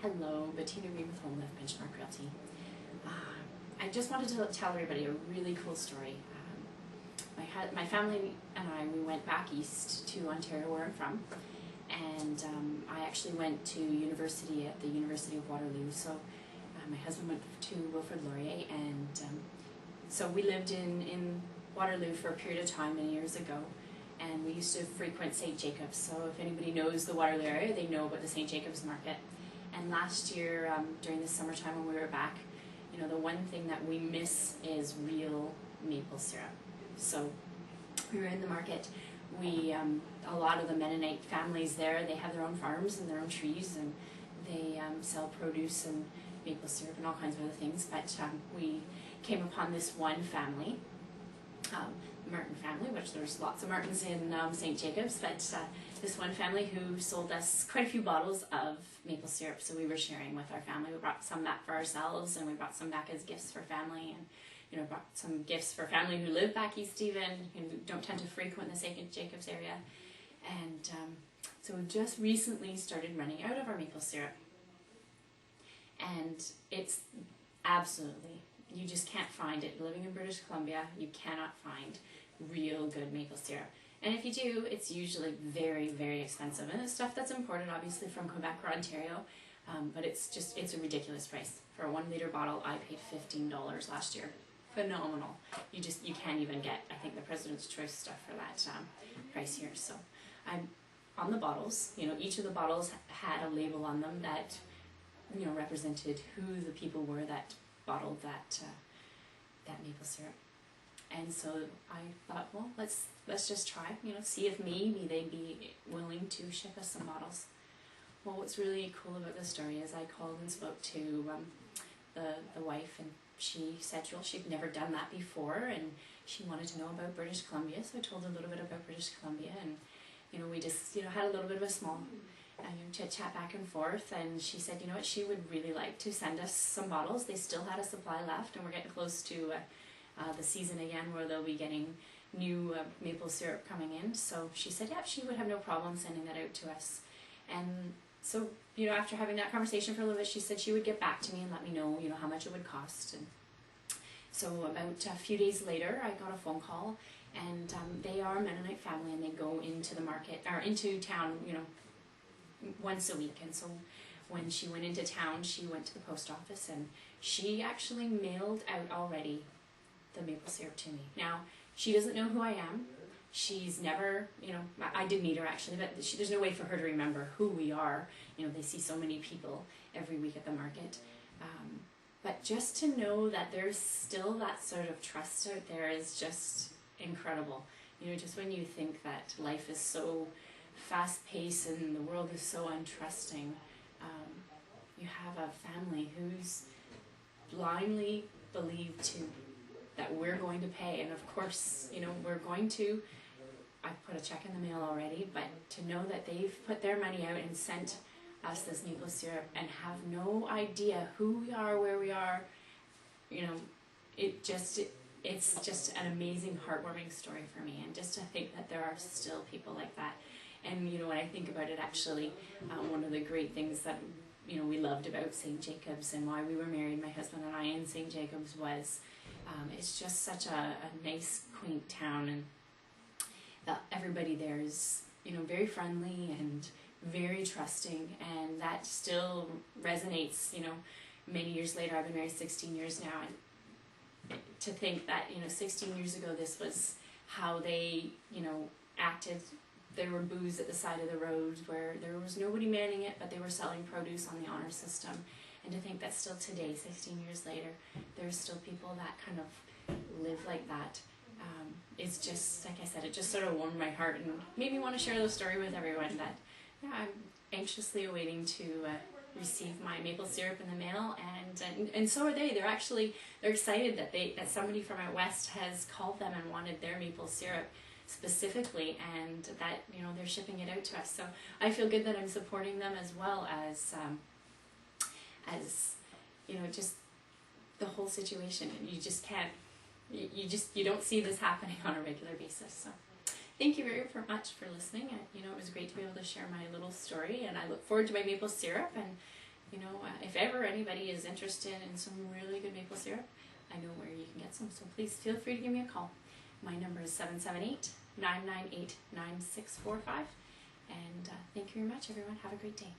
Hello, Bettina Reid with Home Lift Benchmark Realty. I just wanted to tell everybody a really cool story. My family and we went back east to Ontario, where I'm from, and I actually went to university at the University of Waterloo. So my husband went to Wilfrid Laurier, and so we lived in Waterloo for a period of time many years ago, and we used to frequent St. Jacobs. So if anybody knows the Waterloo area, they know about the St. Jacobs market. And last year, during the summertime when we were back, the one thing that we miss is real maple syrup. So we were in the market. A lot of the Mennonite families there, they have their own farms and their own trees, and they sell produce and maple syrup and all kinds of other things. But we came upon this one family, Martin family, which there's lots of Martins in St. Jacobs, but this one family who sold us quite a few bottles of maple syrup, so we were sharing with our family. We brought some back for ourselves, and we brought some back as gifts for family, and brought some gifts for family who live back east even, who don't tend to frequent the St. Jacobs area. And so we just recently started running out of our maple syrup, and it's absolutely, you just can't find it. Living in British Columbia, you cannot find real good maple syrup. And if you do, it's usually very, very expensive. And it's stuff that's imported, obviously, from Quebec or Ontario. But it's a ridiculous price. For a 1 liter bottle, I paid $15 last year. Phenomenal. You can't even get, I think, the President's Choice stuff for that price here. So on the bottles, each of the bottles had a label on them that, represented who the people were that bottled that maple syrup. And so I thought, well, let's just try, see if maybe they'd be willing to ship us some bottles. Well, what's really cool about this story is I called and spoke to the wife, and she said, well, she'd never done that before, and she wanted to know about British Columbia. So I told her a little bit about British Columbia, and we just had a little bit of a small chit-chat back and forth, and she said, what, she would really like to send us some bottles. They still had a supply left, and we're getting close to the season again where they'll be getting new maple syrup coming in. So she said, yeah, she would have no problem sending that out to us. And so, after having that conversation for a little bit, she said she would get back to me and let me know, how much it would cost. And so about a few days later, I got a phone call, and they are a Mennonite family, and they go into the market, or into town, once a week. And so when she went into town, she went to the post office, and she actually mailed out already the maple syrup to me. Now, she doesn't know who I am. She's never, I did meet her actually, but there's no way for her to remember who we are. They see so many people every week at the market. But just to know that there's still that sort of trust out there is just incredible. Just when you think that life is so fast-paced and the world is so untrusting, you have a family who's blindly believed that we're going to pay. And of course, we're going to. I've put a check in the mail already, but to know that they've put their money out and sent us this maple syrup and have no idea who we are, where we are, it's just an amazing, heartwarming story for me. And just to think that there are still people like that. And when I think about it, actually, one of the great things that we loved about St. Jacobs and why we were married, my husband and I, in St. Jacobs, was it's just such a nice, quaint town, and everybody there is very friendly and very trusting, and that still resonates. Many years later, I've been married 16 years now, and to think that 16 years ago this was how they acted. There were booths at the side of the road where there was nobody manning it, but they were selling produce on the honor system. And to think that still today, 16 years later, there's still people that kind of live like that. It's just, like I said, it just sort of warmed my heart and made me want to share the story with everyone that I'm anxiously awaiting to receive my maple syrup in the mail, and so are they. They're excited that somebody from out west has called them and wanted their maple syrup specifically, and that they're shipping it out to us. So I feel good that I'm supporting them, as well as just the whole situation. And you just can't, you don't see this happening on a regular basis. So thank you very much for listening. It was great to be able to share my little story, and I look forward to my maple syrup, and you know, if ever anybody is interested in some really good maple syrup, I know where you can get some. So please feel free to give me a call. My number is 778-998-9645. And thank you very much, everyone. Have a great day.